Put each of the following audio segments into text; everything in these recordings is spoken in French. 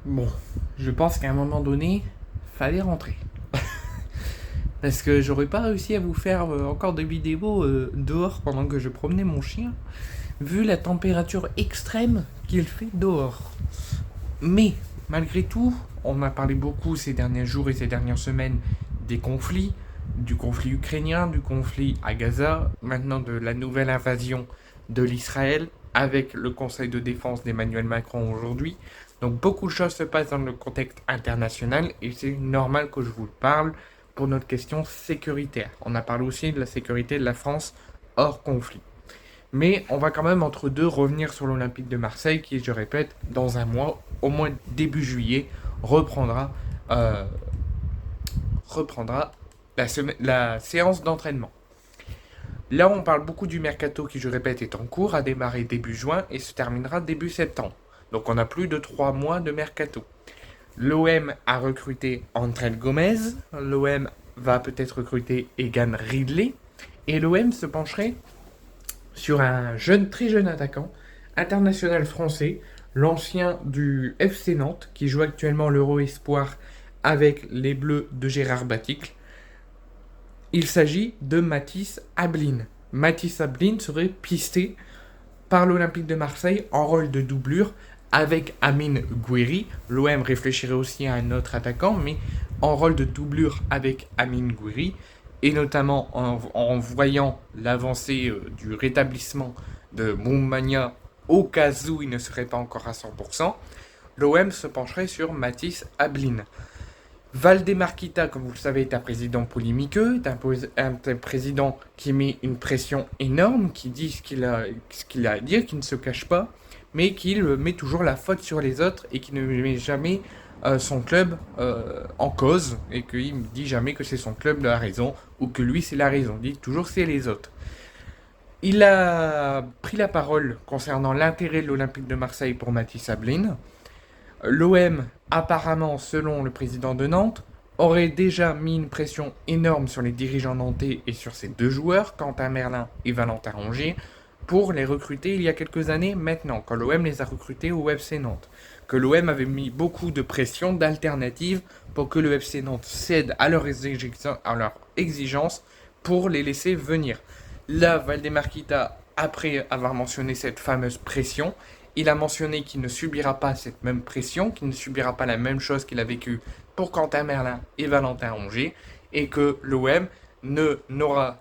Bon, je pense qu'à un moment donné, fallait rentrer. Parce que j'aurais pas réussi à vous faire encore des vidéos dehors pendant que je promenais mon chien, vu la température extrême qu'il fait dehors. Mais, malgré tout, on a parlé beaucoup ces derniers jours et ces dernières semaines des conflits, du conflit ukrainien, du conflit à Gaza, maintenant de la nouvelle invasion de l'Israël, avec le Conseil de défense d'Emmanuel Macron aujourd'hui. Donc beaucoup de choses se passent dans le contexte international et c'est normal que je vous parle pour notre question sécuritaire. On a parlé aussi de la sécurité de la France hors conflit. Mais on va quand même entre deux revenir sur l'Olympique de Marseille qui, je répète, dans un mois, au moins début juillet, euh, reprendra la séance d'entraînement. Là, on parle beaucoup du mercato qui, je répète, est en cours, a démarré début juin et se terminera début septembre. Donc on a plus de 3 mois de mercato. L'OM a recruté André Gomez, l'OM va peut-être recruter Egan Ridley, et l'OM se pencherait sur un jeune, très jeune attaquant, international français, l'ancien du FC Nantes, qui joue actuellement l'Euro Espoir avec les Bleus de Gérard Baticle. Il s'agit de Mathis Ablin. Mathis Ablin serait pisté par l'Olympique de Marseille en rôle de doublure avec Amine Gouiri. L'OM réfléchirait aussi à un autre attaquant, mais en rôle de doublure avec Amine Gouiri, et notamment en voyant l'avancée du rétablissement de Moumania au cas où il ne serait pas encore à 100%, l'OM se pencherait sur Mathis Ablin. Valdemarquita, comme vous le savez, est un président polémiqueux, un président qui met une pression énorme, qui dit ce qu'il a à dire, qui ne se cache pas, mais qui met toujours la faute sur les autres et qui ne met jamais son club en cause, et qu'il ne dit jamais que c'est son club de la raison, ou que lui c'est la raison, il dit toujours c'est les autres. Il a pris la parole concernant l'intérêt de l'Olympique de Marseille pour Mathis Ablin. L'OM, apparemment, selon le président de Nantes, aurait déjà mis une pression énorme sur les dirigeants nantais et sur ses deux joueurs, Quentin Merlin et Valentin Rongier, pour les recruter il y a quelques années maintenant, quand l'OM les a recrutés au FC Nantes. Que l'OM avait mis beaucoup de pression, d'alternatives, pour que le FC Nantes cède à leurs exigences pour les laisser venir. Là, Valdemarquita, après avoir mentionné cette fameuse pression, il a mentionné qu'il ne subira pas cette même pression, qu'il ne subira pas la même chose qu'il a vécu pour Quentin Merlin et Valentin Rongier, et que l'OM n'aura,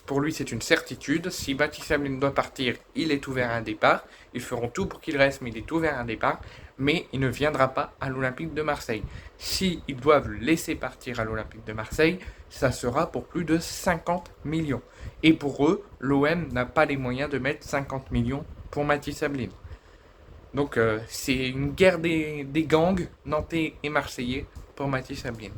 pour lui c'est une certitude, si Baptiste Ablin doit partir, il est ouvert à un départ, ils feront tout pour qu'il reste, mais il est ouvert à un départ, mais il ne viendra pas à l'Olympique de Marseille. S'ils doivent le laisser partir à l'Olympique de Marseille, ça sera pour plus de 50 millions. Et pour eux, l'OM n'a pas les moyens de mettre 50 millions pour Mathis Ablin. Donc c'est une guerre des gangs nantais et marseillais pour Mathis Ablin.